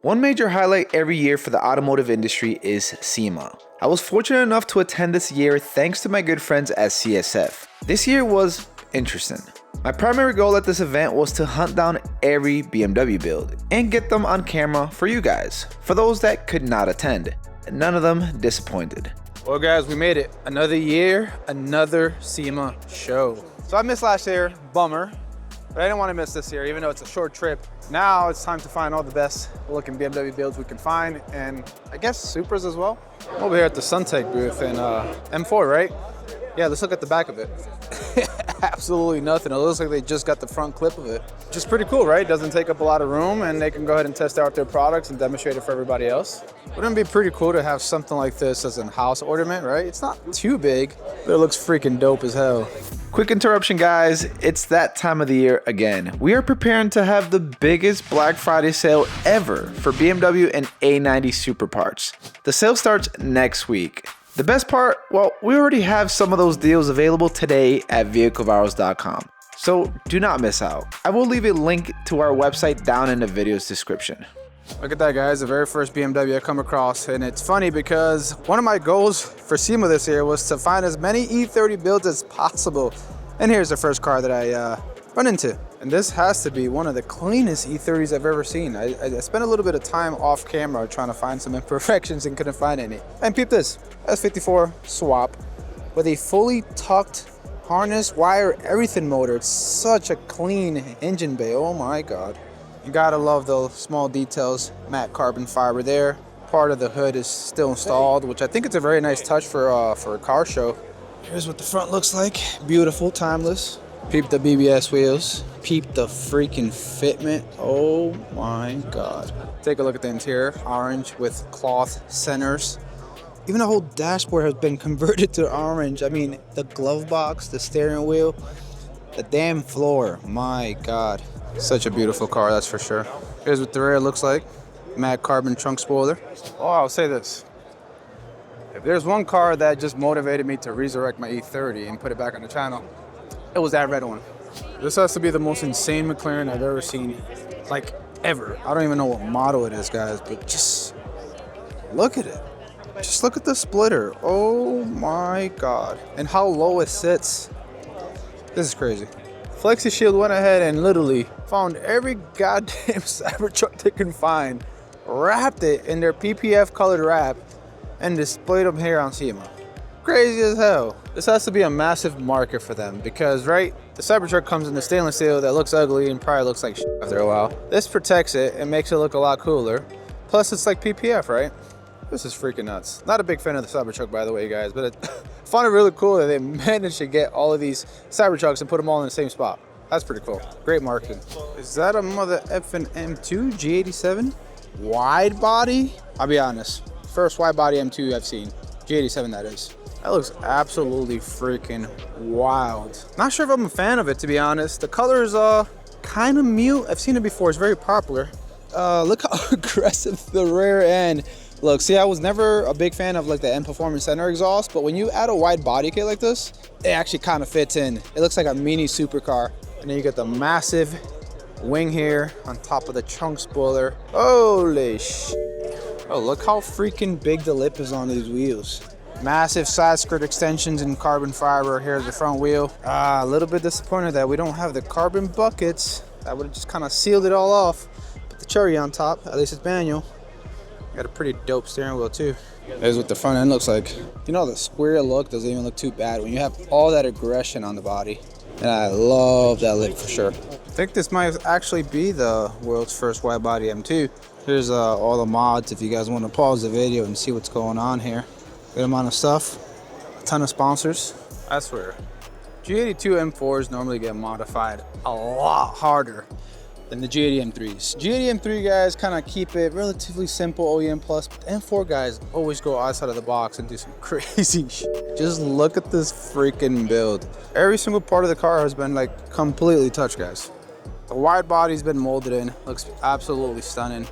One major highlight every year for the automotive industry is SEMA. I was fortunate enough to attend this year thanks to my good friends at CSF. This year was interesting. My primary goal at this event was to hunt down every BMW build and get them on camera for you guys, for those that could not attend. None of them disappointed. Well guys, we made it. Another year, another SEMA show. So I missed last year, bummer. But I didn't want to miss this year, even though it's a short trip. Now it's time to find all the best looking BMW builds we can find, and I guess Supras as well. Over here at the Suntech booth in M4, right? Yeah, let's look at the back of it. Absolutely nothing. It looks like they just got the front clip of it. Which is pretty cool, right? Doesn't take up a lot of room, and they can go ahead and test out their products and demonstrate it for everybody else. Wouldn't it be pretty cool to have something like this as a house ornament, right? It's not too big, but it looks freaking dope as hell. Quick interruption, guys. It's that time of the year again. We are preparing to have the biggest Black Friday sale ever for BMW and A90 Super parts. The sale starts next week. The best part, well, we already have some of those deals available today at vehiclevirals.com. So do not miss out. I will leave a link to our website down in the video's description. Look at that, guys, the very first BMW I come across. And it's funny because one of my goals for SEMA this year was to find as many E30 builds as possible. And here's the first car that I run into. And this has to be one of the cleanest E30s I've ever seen. I spent a little bit of time off camera trying to find some imperfections and couldn't find any. And peep this, S54 swap with a fully tucked harness, wire, everything motor. It's such a clean engine bay, oh my God. You gotta love those small details. Matte carbon fiber there. Part of the hood is still installed, which I think it's a very nice touch for a car show. Here's what the front looks like. Beautiful, timeless. Peep the BBS wheels. Peep the freaking fitment. Oh my God. Take a look at the interior. Orange with cloth centers. Even the whole dashboard has been converted to orange. I mean, the glove box, the steering wheel, the damn floor. My God. Such a beautiful car, that's for sure. Here's what the rear looks like. Matte carbon trunk spoiler. Oh, I'll say this. If there's one car that just motivated me to resurrect my E30 and put it back on the channel, it was that red one. This has to be the most insane McLaren I've ever seen, like ever. I don't even know what model it is, guys, but just look at it. Just look at the splitter. Oh my God. And how low it sits. This is crazy. Flexi Shield went ahead and literally found every goddamn Cybertruck they can find, wrapped it in their PPF colored wrap, and displayed them here on SEMA. Crazy as hell. This has to be a massive market for them because, right, the Cybertruck comes in the stainless steel that looks ugly and probably looks like shit after a while. This protects it and makes it look a lot cooler. Plus, it's like PPF, right? This is freaking nuts. Not a big fan of the Cybertruck, by the way, guys, but I found it really cool that they managed to get all of these Cybertrucks and put them all in the same spot. That's pretty cool. Great marketing. Is that a mother effing M2 G87? Wide body? I'll be honest. First wide body M2 I've seen. G87, that is. That looks absolutely freaking wild. Not sure if I'm a fan of it, to be honest. The color is kind of mute. I've seen it before. It's very popular. Look how aggressive the rear end. Look, see, I was never a big fan of like the M Performance Center exhaust, but when you add a wide body kit like this, it actually kind of fits in. It looks like a mini supercar. And then you get the massive wing here on top of the trunk spoiler. Holy shit. Oh, look how freaking big the lip is on these wheels. Massive side skirt extensions in carbon fiber. Here's the front wheel. A little bit disappointed that we don't have the carbon buckets. That would have just kind of sealed it all off. Put the cherry on top, at least it's manual. Got a pretty dope steering wheel too. There's what the front end looks like. You know, the square look doesn't even look too bad when you have all that aggression on the body. And I love that lip for sure. I think this might actually be the world's first wide body M2. Here's all the mods if you guys want to pause the video and see what's going on here. Good amount of stuff, a ton of sponsors. I swear, G82 M4s normally get modified a lot harder than the G80 M3s. G80 M3 guys kind of keep it relatively simple, OEM plus, but the M4 guys always go outside of the box and do some crazy shit. Just look at this freaking build. Every single part of the car has been like completely touched, guys. The wide body's been molded in, looks absolutely stunning.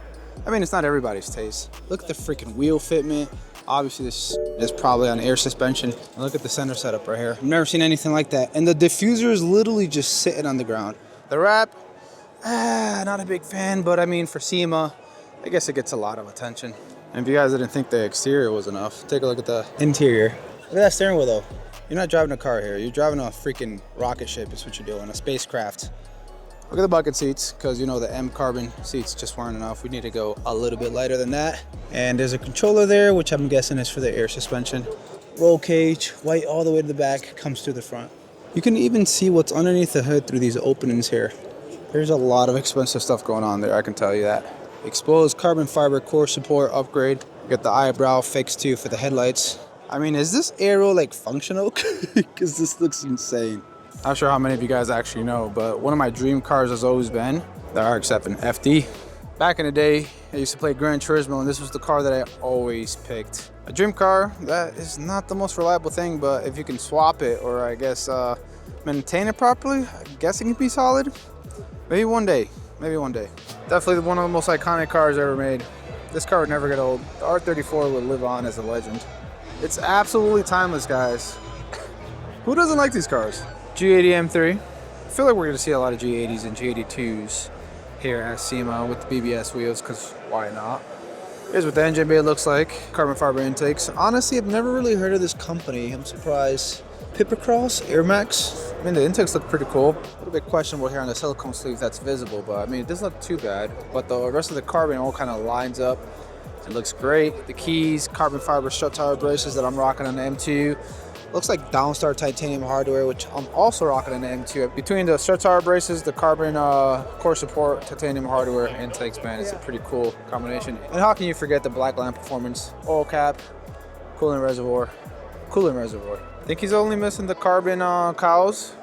I mean, it's not everybody's taste. Look at the freaking wheel fitment. Obviously, this is probably on air suspension. And look at the center setup right here. I've never seen anything like that. And the diffuser is literally just sitting on the ground. The wrap, not a big fan, but I mean, for SEMA, I guess it gets a lot of attention. And if you guys didn't think the exterior was enough, take a look at the interior. Look at that steering wheel though. You're not driving a car here. You're driving a freaking rocket ship is what you're doing, a spacecraft. Look at the bucket seats, because you know the M carbon seats just weren't enough. We need to go a little bit lighter than that. And there's a controller there, which I'm guessing is for the air suspension. Roll cage, white all the way to the back, comes to the front. You can even see what's underneath the hood through these openings here. There's a lot of expensive stuff going on there, I can tell you that. Exposed carbon fiber core support upgrade. You got the eyebrow fixed too for the headlights. I mean, is this aero like functional? Because this looks insane. Not sure how many of you guys actually know, but one of my dream cars has always been the RX-7 FD. Back in the day, I used to play Gran Turismo, and this was the car that I always picked. A dream car, that is not the most reliable thing, but if you can swap it, or I guess maintain it properly, I guess it can be solid. Maybe one day, maybe one day. Definitely one of the most iconic cars ever made. This car would never get old. The R34 would live on as a legend. It's absolutely timeless, guys. Who doesn't like these cars? G80 M3. I feel like we're gonna see a lot of G80s and G82s here at SEMA with the BBS wheels, because why not? Here's what the engine bay looks like. Carbon fiber intakes. Honestly, I've never really heard of this company. I'm surprised. Pipicross, Air Max. I mean, the intakes look pretty cool. A little bit questionable here on the silicone sleeve that's visible, but I mean, it doesn't look too bad. But the rest of the carbon all kind of lines up. It looks great. The keys, carbon fiber strut tower braces that I'm rocking on the M2. Looks like Downstar titanium hardware, which I'm also rocking on the M2. Between the strut tower braces, the carbon core support, titanium hardware, intakes, man, it's a pretty cool combination. And how can you forget the black lamp performance? Oil cap, coolant reservoir. I think he's only missing the carbon cowls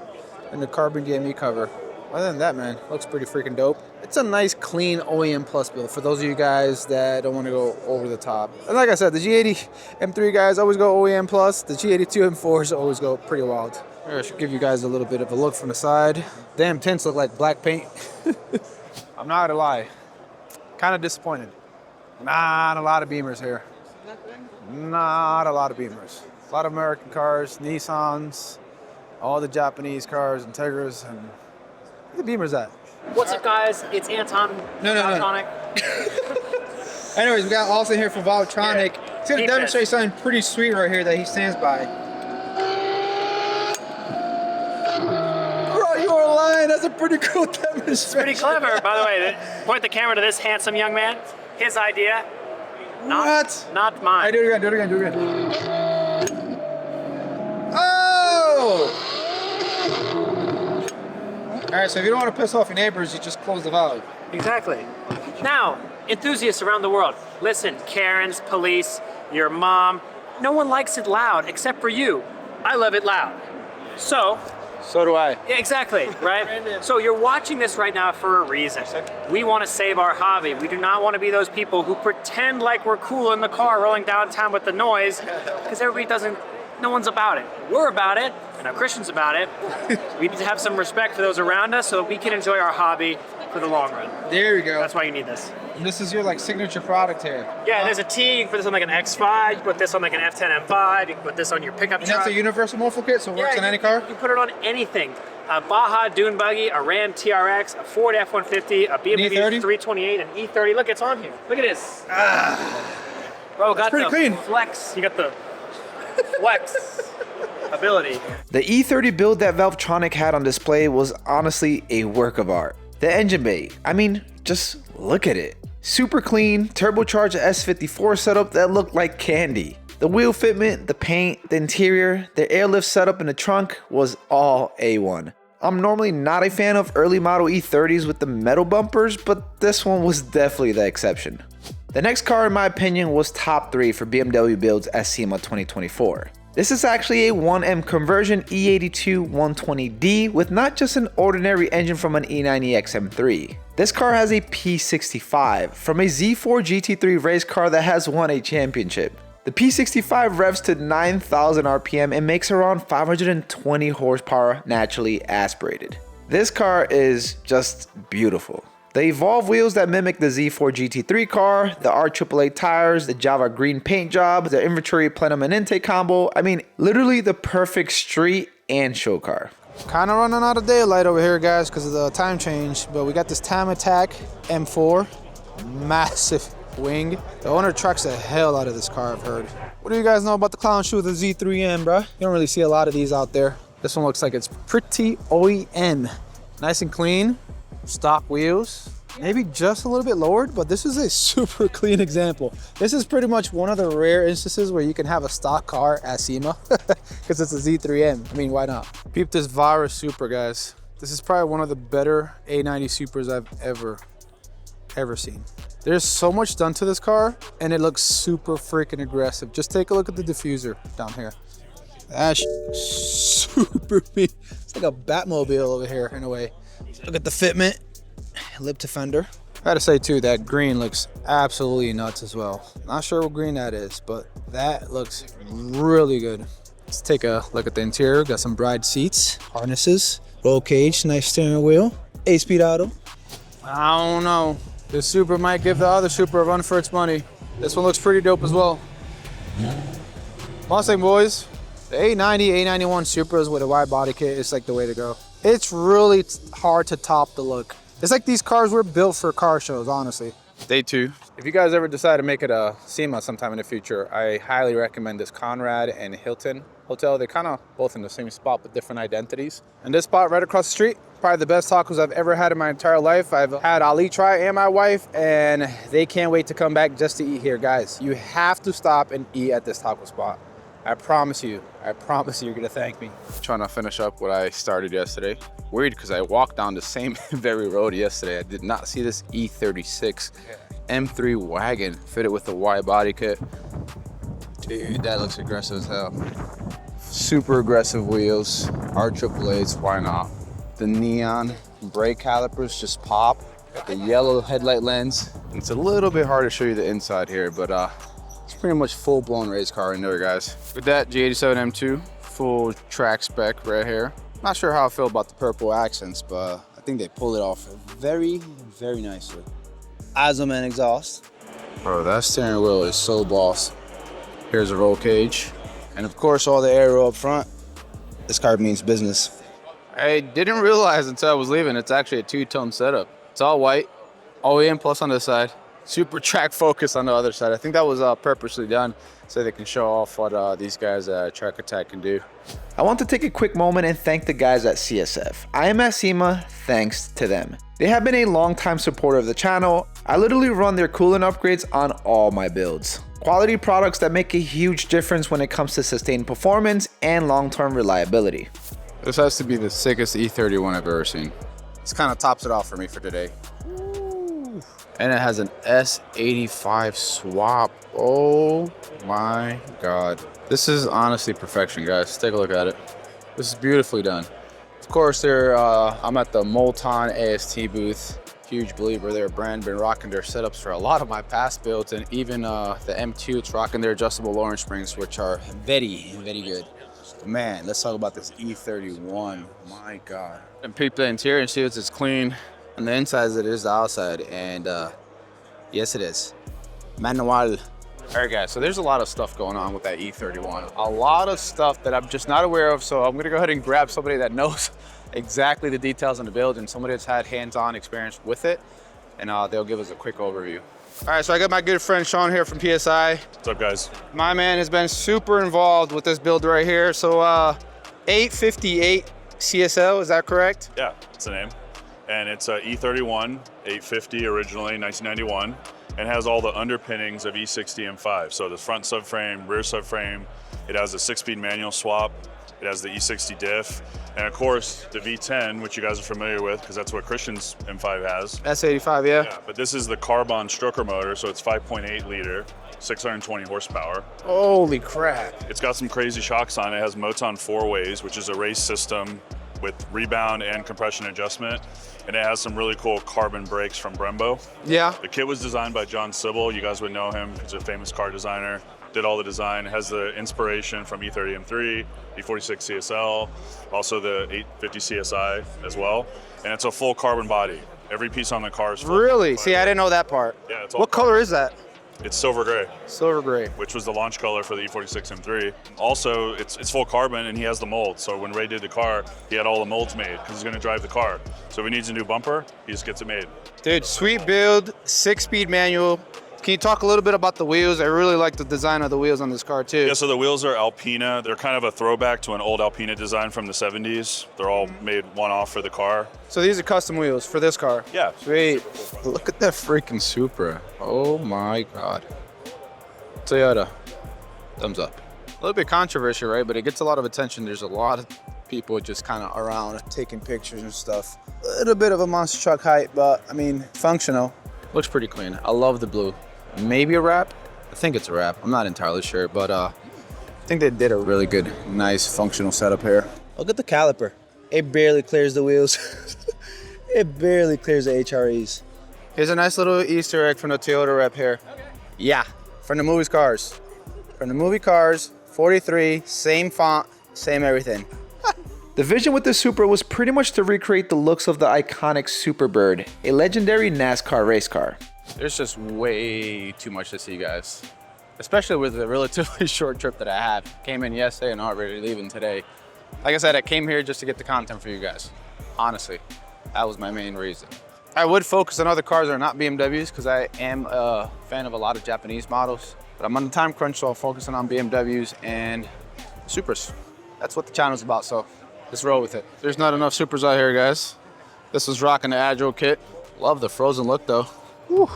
and the carbon DME cover. Other than that, man, looks pretty freaking dope. It's a nice, clean OEM Plus build for those of you guys that don't want to go over the top. And like I said, the G80 M3 guys always go OEM Plus. The G82 M4s always go pretty wild. I should give you guys a little bit of a look from the side. Damn tints look like black paint. I'm not gonna lie, kind of disappointed. Not a lot of Beamers here. Not a lot of Beamers. A lot of American cars, Nissans, all the Japanese cars, Integras, and where the Beamer's at? What's up, guys? It's Anton. No. Anyways, we got Austin here from Valvetronic. Yeah. He's gonna demonstrate something pretty sweet right here that he stands by. Bro, you are lying. That's a pretty cool demonstration. It's pretty clever, by the way. Point the camera to this handsome young man. His idea. What? Not mine. Do it again. Oh! Alright, so if you don't want to piss off your neighbors, you just close the valve. Exactly. Now, enthusiasts around the world, listen, Karens, police, your mom, no one likes it loud except for you. I love it loud. So do I. yeah, exactly, right? So you're watching this right now for a reason. We want to save our hobby. We do not want to be those people who pretend like we're cool in the car rolling downtown with the noise, because everybody doesn't, no one's about it. We're about it, and our Christians about it. We need to have some respect for those around us so we can enjoy our hobby for the long run. There we go. That's why you need this. This is your like signature product here. Yeah, there's a T, you can put this on like an X5, you can put this on like an F10 M5, you can put this on your pickup And truck. that's a universal morphle kit, so it works on any car? You can put it on anything. A Baja Dune Buggy, a Ram TRX, a Ford F-150, a BMW E30? 328, an E30. Look, it's on here. Look at this. Bro, got pretty the clean. flex. You got the flex ability. The E30 build that Valvetronic had on display was honestly a work of art. The engine bay, I mean, just look at it. Super clean, turbocharged S54 setup that looked like candy. The wheel fitment, the paint, the interior, the airlift setup in the trunk was all A1. I'm normally not a fan of early model E30s with the metal bumpers, but this one was definitely the exception. The next car in my opinion was top 3 for BMW builds at SEMA 2024. This is actually a 1M conversion E82 120D with not just an ordinary engine from an E90X M3. This car has a P65 from a Z4 GT3 race car that has won a championship. The P65 revs to 9,000 RPM and makes around 520 horsepower naturally aspirated. This car is just beautiful. The Evolve wheels that mimic the Z4 GT3 car, the R888 tires, the Java green paint job, the inventory plenum and intake combo, I mean literally the perfect street and show car. Kind of running out of daylight over here, guys, because of the time change, but we got this Time Attack M4. massive wing. The owner tracks the hell out of this car, I've heard. What do you guys know about the clown shoe with the Z3M, bro? You don't really see a lot of these out there. This one looks like it's pretty OEM. Nice and clean, stock wheels. Maybe just a little bit lowered, but this is a super clean example. This is pretty much one of the rare instances where you can have a stock car at SEMA because it's a Z3M. I mean, why not? Peep this Virus Supra, guys. This is probably one of the better A90 Supras I've ever seen. There's so much done to this car and it looks super freaking aggressive. Just take a look at the diffuser down here. That's super big. It's like a Batmobile over here in a way. Look at the fitment, lip to fender. I gotta say too, that green looks absolutely nuts as well. Not sure what green that is, but that looks really good. Let's take a look at the interior. Got some bride seats, harnesses, roll cage, nice steering wheel, 8-speed auto. I don't know. This Supra might give the other Supra a run for its money. This one looks pretty dope as well. Mustang boys, the A90, A91 Supras with a wide body kit is like the way to go. It's really hard to top the look. It's like these cars were built for car shows, honestly. Day 2. If you guys ever decide to make it a SEMA sometime in the future, I highly recommend this Conrad and Hilton Hotel. They're kind of both in the same spot but different identities. And this spot right across the street, probably the best tacos I've ever had in my entire life. I've had Ali try and my wife, and they can't wait to come back just to eat here. Guys, you have to stop and eat at this taco spot. I promise you you're gonna thank me. Trying to finish up what I started yesterday. Weird, because I walked down the same very road yesterday. I did not see this E36 M3 wagon fitted with the wide body kit. Dude, that looks aggressive as hell. Super aggressive wheels, R888s, why not? The neon brake calipers just pop. Got the yellow headlight lens. It's a little bit hard to show you the inside here, but it's pretty much full-blown race car in there, guys. With that, G87 M2, full track spec right here. Not sure how I feel about the purple accents, but I think they pulled it off very, very nicely. Azuman exhaust. Bro, that steering wheel is so boss. Here's a roll cage. And of course, all the aero up front. This car means business. I didn't realize until I was leaving, it's actually a two-tone setup. It's all white, OEM plus on this side. Super track focus on the other side. I think that was purposely done so they can show off what these guys at Track Attack can do. I want to take a quick moment and thank the guys at CSF. I am at SEMA thanks to them. They have been a long-time supporter of the channel. I literally run their coolant upgrades on all my builds. Quality products that make a huge difference when it comes to sustained performance and long-term reliability. This has to be the sickest E31 I've ever seen. This kind of tops it off for me for today. And it has an S85 swap. Oh my God. This is honestly perfection, guys. Take a look at it. This is beautifully done. Of course, I'm at the Molton AST booth. Huge believer. Their brand been rocking their setups for a lot of my past builds, and even the M2, it's rocking their adjustable lowering springs, which are very, very good. Man, let's talk about this E31. My God. And peep the interior and see if it's clean on the inside as it is the outside. And yes, it is. Manual. All right, guys, so there's a lot of stuff going on with that E31. A lot of stuff that I'm just not aware of, so I'm gonna go ahead and grab somebody that knows exactly the details on the build and somebody that's had hands-on experience with it, and they'll give us a quick overview. All right, so I got my good friend Sean here from PSI. What's up, guys? My man has been super involved with this build right here. So 858 CSL, is that correct? Yeah, it's the name. And it's a E31 850 originally, 1991, and has all the underpinnings of E60 M5. So the front subframe, rear subframe, it has a 6-speed manual swap, it has the E60 diff, and of course the V10, which you guys are familiar with because that's what Christian's M5 has. S85, yeah. But this is the carbon stroker motor, so it's 5.8 liter, 620 horsepower. Holy crap. It's got some crazy shocks on it. It has Moton 4-ways, which is a race system with rebound and compression adjustment. And it has some really cool carbon brakes from Brembo. Yeah. The kit was designed by John Sybil. You guys would know him. He's a famous car designer. Did all the design. Has the inspiration from E30 M3, E46 CSL, also the 850 CSI as well. And it's a full carbon body. Every piece on the car is full. Really? See, I didn't know that part. Yeah, it's all What color is that? It's silver gray, Silver gray. which was the launch color for the E46 M3. Also, it's full carbon and he has the mold. So when Ray did the car, he had all the molds made because he's going to drive the car. So if he needs a new bumper, he just gets it made. Dude, sweet build, 6-speed manual. Can you talk a little bit about the wheels? I really like the design of the wheels on this car too. Yeah, so the wheels are Alpina. They're kind of a throwback to an old Alpina design from the 70s. They're all made one-off for the car. So these are custom wheels for this car. Yeah. Sweet. Look at that freaking Supra. Oh my God. Toyota. Thumbs up. A little bit controversial, right? But it gets a lot of attention. There's a lot of people just kind of around taking pictures and stuff. A little bit of a monster truck height, but I mean, functional. Looks pretty clean. I love the blue. Maybe a wrap? I think it's a wrap. I'm not entirely sure, but I think they did a really good, nice, functional setup here. Look at the caliper. It barely clears the wheels. It barely clears the HREs. Here's a nice little Easter egg from the Toyota rep here. Yeah, from the movie Cars. From the movie Cars, 43, same font, same everything. The vision with the Supra was pretty much to recreate the looks of the iconic Superbird, a legendary NASCAR race car. There's just way too much to see, guys. Especially with the relatively short trip that I had. Came in yesterday and already leaving today. Like I said, I came here just to get the content for you guys. Honestly, that was my main reason. I would focus on other cars that are not BMWs because I am a fan of a lot of Japanese models. But I'm on the time crunch, so I'm focusing on BMWs and Supras. That's what the channel's about, so let's roll with it. There's not enough Supras out here, guys. This was rocking the Agile kit. Love the frozen look, though. Whew.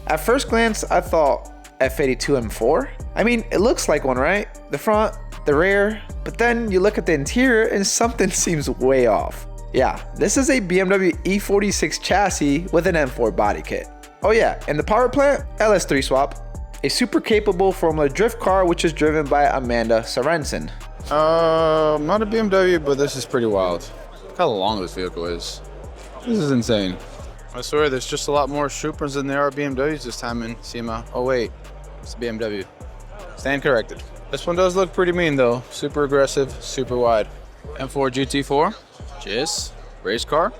At first glance, I thought F32 M4? I mean, it looks like one, right? The front, the rear, but then you look at the interior and something seems way off. Yeah, this is a BMW E46 chassis with an M4 body kit. Oh yeah, and the power plant, LS3 swap. A super capable Formula Drift car which is driven by Amanda Sorensen. Not a BMW, but this is pretty wild. Look how long this vehicle is. This is insane. I swear there's just a lot more Supras than there are BMWs this time in SEMA. Oh wait, it's a BMW. Stand corrected. This one does look pretty mean though. Super aggressive, super wide. M4 GT4, just race car.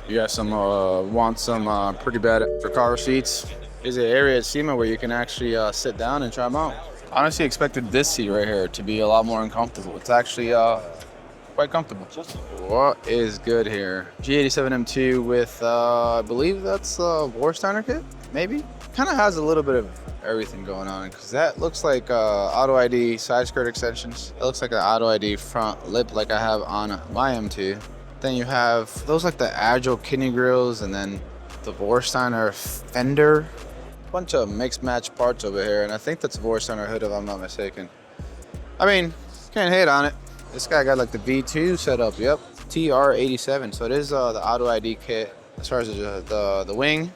You guys want some pretty bad for car seats. There's an area at SEMA where you can actually sit down and try them out. Honestly expected this seat right here to be a lot more uncomfortable. It's actually quite comfortable. What is good here? G87 M2 with, I believe that's a Warsteiner kit, maybe? Kind of has a little bit of everything going on because that looks like auto ID side skirt extensions. It looks like an auto ID front lip like I have on my M2. Then you have those like the Agile kidney grills and then the Warsteiner fender. Bunch of mixed match parts over here, and I think that's a Warsteiner hood if I'm not mistaken. I mean, can't hate on it. This guy got like the V2 setup, yep, TR87. So it is the auto ID kit as far as the wing,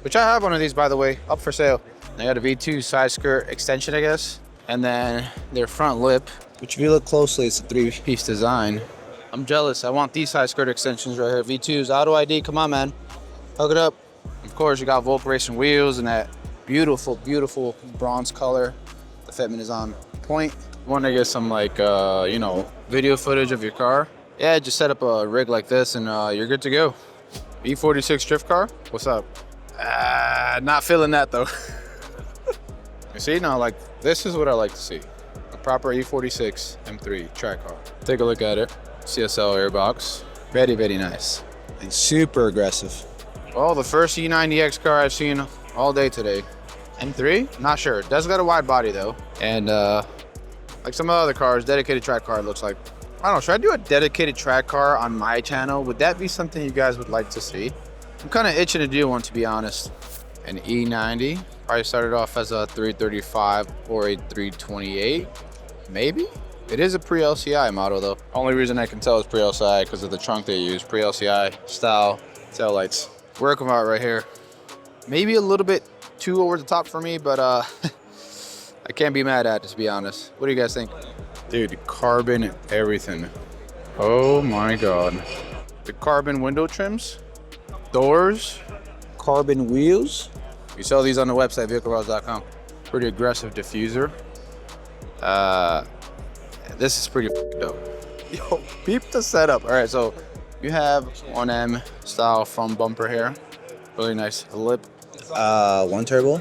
which I have one of these by the way, up for sale. They got a V2 side skirt extension, I guess, and then their front lip, which if you look closely, it's a 3-piece design. I'm jealous. I want these side skirt extensions right here. V2's auto ID. Come on, man, hook it up. Of course, you got Volk Racing wheels and that beautiful, beautiful bronze color. The fitment is on point. Want to get some like, you know, video footage of your car? Yeah, just set up a rig like this and you're good to go. E46 drift car, what's up? Not feeling that though. You see, now like, this is what I like to see. A proper E46 M3 track car. Take a look at it. CSL airbox. Very, very nice. And super aggressive. Oh, the first E90X car I've seen all day today. M3? Not sure. It does got a wide body though. And like some other cars, dedicated track car it looks like. I don't know, should I do a dedicated track car on my channel? Would that be something you guys would like to see? I'm kind of itching to do one, to be honest. An E90. Probably started off as a 335 or a 328. Maybe? It is a pre-LCI model though. Only reason I can tell is pre-LCI because of the trunk they use. Pre-LCI style tail lights. Work them out right here. Maybe a little bit too over the top for me, but I can't be mad at it, to be honest. What do you guys think? Dude, carbon everything. Oh my God. The carbon window trims, doors, Carbon wheels. we sell these on the website, vehiclerouse.com. Pretty aggressive diffuser. This is pretty dope. Yo, peep the setup. All right, so you have 1M style front bumper here. Really nice lip. 1 turbo.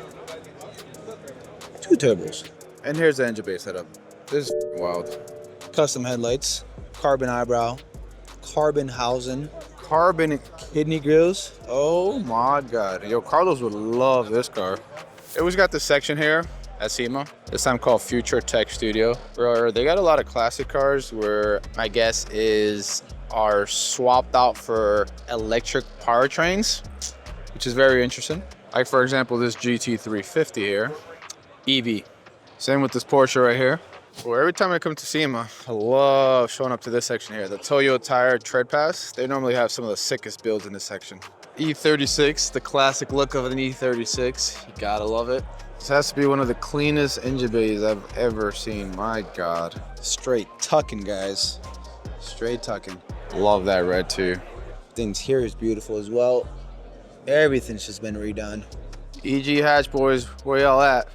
turbos. And here's the engine bay setup. This is wild. Custom headlights, carbon eyebrow, carbon housing, carbon kidney grills. Oh my God. Yo, Carlos would love this car. It was got this section here at SEMA, this time called Future Tech Studio, where they got a lot of classic cars where my guess is are swapped out for electric powertrains, which is very interesting. Like for example, this GT350 here, EV. Same with this Porsche right here. Well, every time I come to SEMA, I love showing up to this section here. The Toyo Tire Tread Pass. They normally have some of the sickest builds in this section. E36, the classic look of an E36. You gotta love it. This has to be one of the cleanest engine bays I've ever seen. My God. Straight tucking, guys. Straight tucking. Love that red too. The interior is beautiful as well. Everything's just been redone. EG Hatch boys, where y'all at?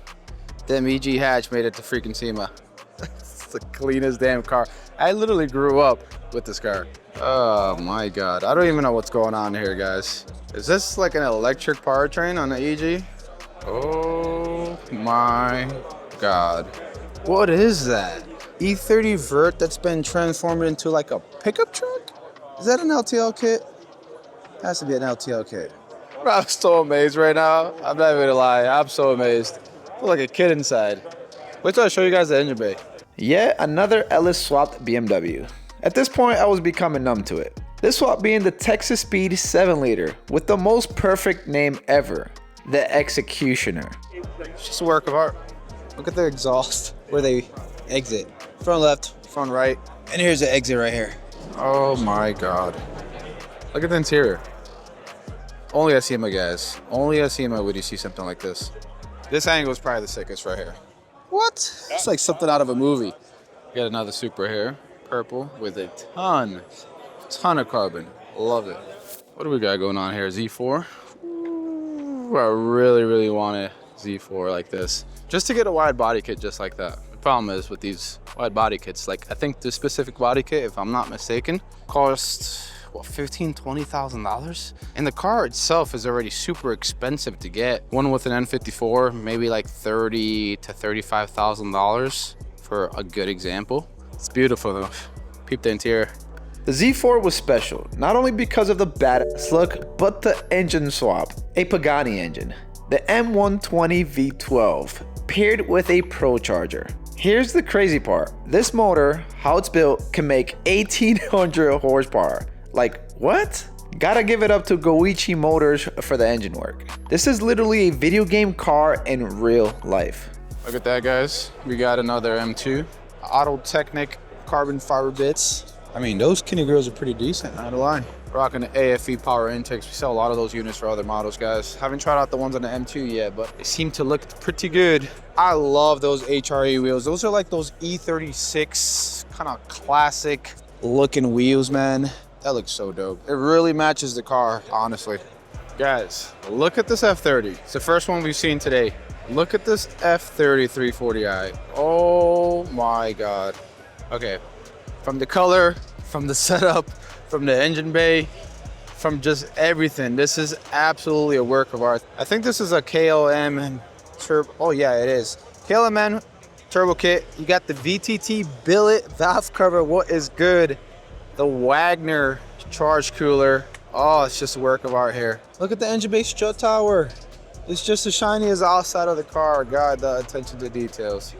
Them EG Hatch made it to freaking SEMA. It's the cleanest damn car. I literally grew up with this car. Oh my God. I don't even know what's going on here, guys. Is this like an electric powertrain on the EG? Oh my God. What is that? E30 Vert that's been transformed into like a pickup truck? Is that an LTL kit? Has to be an LTL kit. I'm so amazed right now. I'm not even gonna lie. I'm so amazed. I feel like a kid inside. Wait till I show you guys the engine bay. Yet another Ellis swapped BMW. At this point, I was becoming numb to it. This swap being the Texas Speed 7-liter with the most perfect name ever, the Executioner. It's just a work of art. Look at the exhaust where they exit. Front left, Front right. and here's the exit right here. Oh my God. Look at the interior. Only at SEMA, guys. Only at SEMA would you see something like this. This angle is probably the sickest right here. What? It's like something out of a movie. Got another Supra here, purple, with a ton of carbon. Love it. What do we got going on here? Z4. Ooh, I really want a Z4 like this. Just to get a wide body kit just like that. The problem is with these wide body kits, like I think the specific body kit, if I'm not mistaken, costs what, $15,000, $20,000? And the car itself is already super expensive to get. One with an N54, maybe like $30,000 to $35,000 for a good example. It's beautiful though. Peep the interior. The Z4 was special, not only because of the badass look, but the engine swap, a Pagani engine. The M120 V12, paired with a Pro Charger. Here's the crazy part. This motor, how it's built, can make 1800 horsepower. Like, what? Gotta give it up to Goichi Motors for the engine work. This is literally a video game car in real life. Look at that, guys. We got another M2. Auto Technic carbon fiber bits. I mean, those kidney grills are pretty decent. Out of line. Rocking the AFE power intakes. We sell a lot of those units for other models, guys. Haven't tried out the ones on the M2 yet, but they seem to look pretty good. I love those HRE wheels. Those are like those E36 kind of classic looking wheels, man. That looks so dope. It really matches the car, honestly. Guys, look at this F30. It's the first one we've seen today. Look at this F30 340i. Oh my God. Okay, from the color, from the setup, from the engine bay, from just everything. This is absolutely a work of art. I think this is a KLM turbo. Oh yeah, it is. KLM turbo kit. You got the VTT billet valve cover. What is good? The Wagner charge cooler. Oh, it's just a work of art here. Look at the engine bay strut tower. It's just as shiny as the outside of the car. God, the attention to details.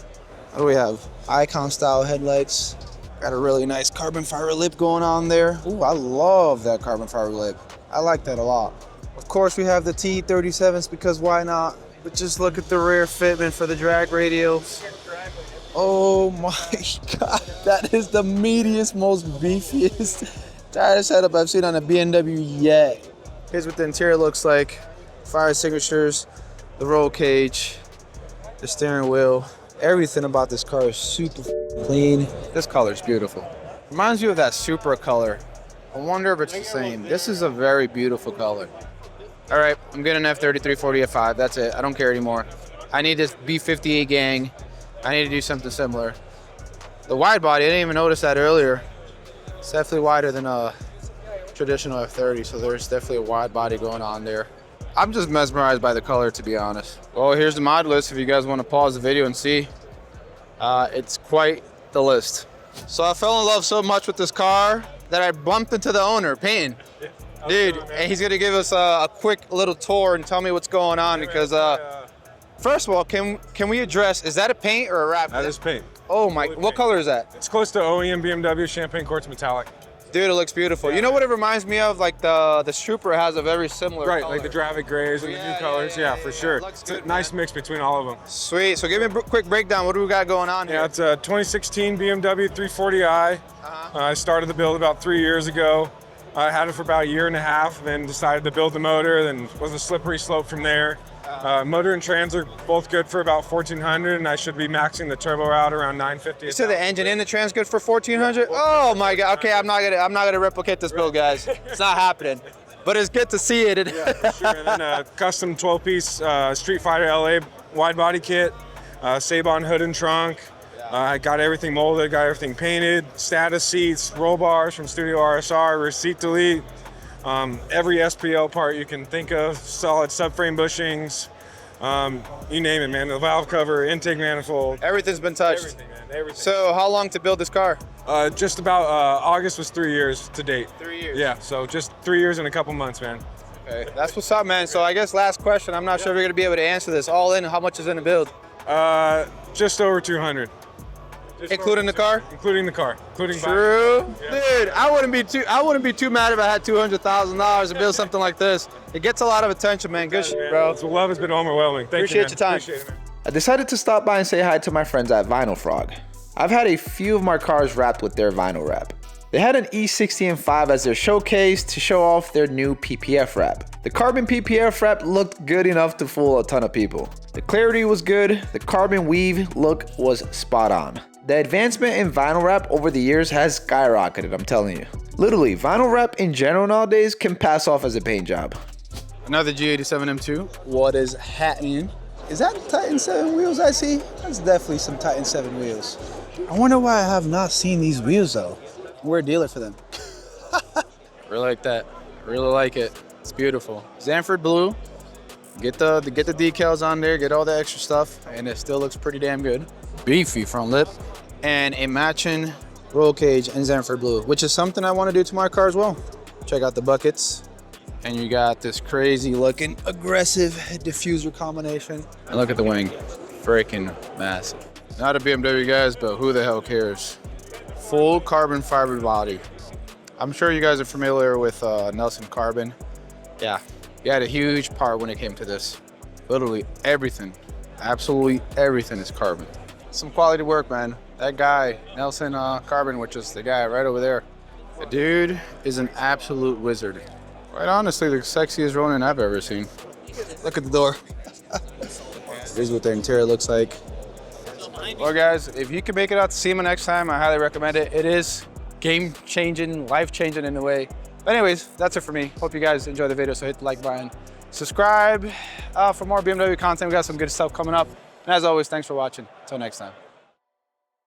What do we have? Icon style headlights. Got a really nice carbon fiber lip going on there. Ooh, I love that carbon fiber lip. I like that a lot. Of course, we have the T37s because why not? But just look at the rear fitment for the drag radials. Oh my God, that is the meatiest, most beefiest tire setup I've seen on a BMW yet. Here's what the interior looks like. Fire extinguishers, the roll cage, the steering wheel. Everything about this car is super clean. This color is beautiful. Reminds you of that Supra color. I wonder if it's the same. This is a very beautiful color. All right, I'm getting an F30 340 F5. That's it. I don't care anymore. I need this B58 gang. I need to do something similar. The wide body, I didn't even notice that earlier. It's definitely wider than a traditional F30, so there's definitely a wide body going on there. I'm just mesmerized by the color, to be honest. Well, here's the mod list if you guys want to pause the video and see. It's quite the list. So I fell in love so much with this car that I bumped into the owner, Payne. Dude, and he's gonna give us a quick little tour and tell me what's going on because first of all, can we address, is that a paint or a wrap? That is paint. Oh my, what color is that? It's close to OEM BMW Champagne Quartz Metallic. Dude, it looks beautiful. You know what it reminds me of? Like the Supra has a very similar Right, color. like the Dravik grays and the new colors. Yeah, for sure. It's a nice mix between all of them. Sweet, so give me a quick breakdown. What do we got going on here? Yeah, it's a 2016 BMW 340i. I started the build about 3 years ago. I had it for about a year and a half, then decided to build the motor, then was a slippery slope from there. Motor and trans are both good for about 1,400, and I should be maxing the turbo out around 950. You said the engine and the trans good for 1,400? Oh my God! Okay, I'm not gonna replicate this build, guys. It's not happening. But it's good to see it. Yeah, for sure. And then a custom 12-piece Street Fighter LA wide body kit, Sabon hood and trunk. I got everything molded, got everything painted, status seats, roll bars from Studio RSR, receipt delete. Every SPL part you can think of, solid subframe bushings, you name it, man. The valve cover, intake manifold. Everything's been touched. Everything, man, everything. So how long to build this car? Just about August was 3 years to date. 3 years. Yeah, so just 3 years and a couple months, man. Okay, that's what's up, man. So I guess last question. I'm not sure if you're gonna be able to answer this. All in, how much is in the build? Just over 200. Including the car? Including the car. Including True. Yeah. Dude, I wouldn't be too mad if I had $200,000 to build something like this. It gets a lot of attention, man. Good shit, bro. The love has been overwhelming. Thank you, Appreciate man. your time. Appreciate it, man. I decided to stop by and say hi to my friends at Vinyl Frog. I've had a few of my cars wrapped with their vinyl wrap. They had an E60 M5 as their showcase to show off their new PPF wrap. The carbon PPF wrap looked good enough to fool a ton of people. The clarity was good, the carbon weave look was spot on. The advancement in vinyl wrap over the years has skyrocketed, I'm telling you. Literally, vinyl wrap in general nowadays can pass off as a paint job. Another G87 M2. What is happening? Is that Titan 7 wheels I see? That's definitely some Titan 7 wheels. I wonder why I have not seen these wheels though. We're a dealer for them. Really like that. Really like it. It's beautiful. Zanford blue. Get the decals on there, get all the extra stuff, and it still looks pretty damn good. Beefy front lip. And a matching roll cage in Zanford blue, which is something I want to do to my car as well. Check out the buckets. And you got this crazy looking aggressive diffuser combination. And look at the wing, freaking massive. Not a BMW guys, but who the hell cares? Full carbon fiber body. I'm sure you guys are familiar with Nelson Carbon. Yeah, he had a huge part when it came to this. Literally everything, absolutely everything is carbon. Some quality work, man. That guy, Nelson Carbon, which is the guy right over there, the dude is an absolute wizard. Quite honestly, the sexiest Ronin I've ever seen. Look at the door. Here's what the interior looks like. Well, guys, if you can make it out to SEMA next time, I highly recommend it. It is game-changing, life-changing in a way. But anyways, that's it for me. Hope you guys enjoy the video, so hit the like button. Subscribe for more BMW content. We got some good stuff coming up. And as always, thanks for watching. Until next time.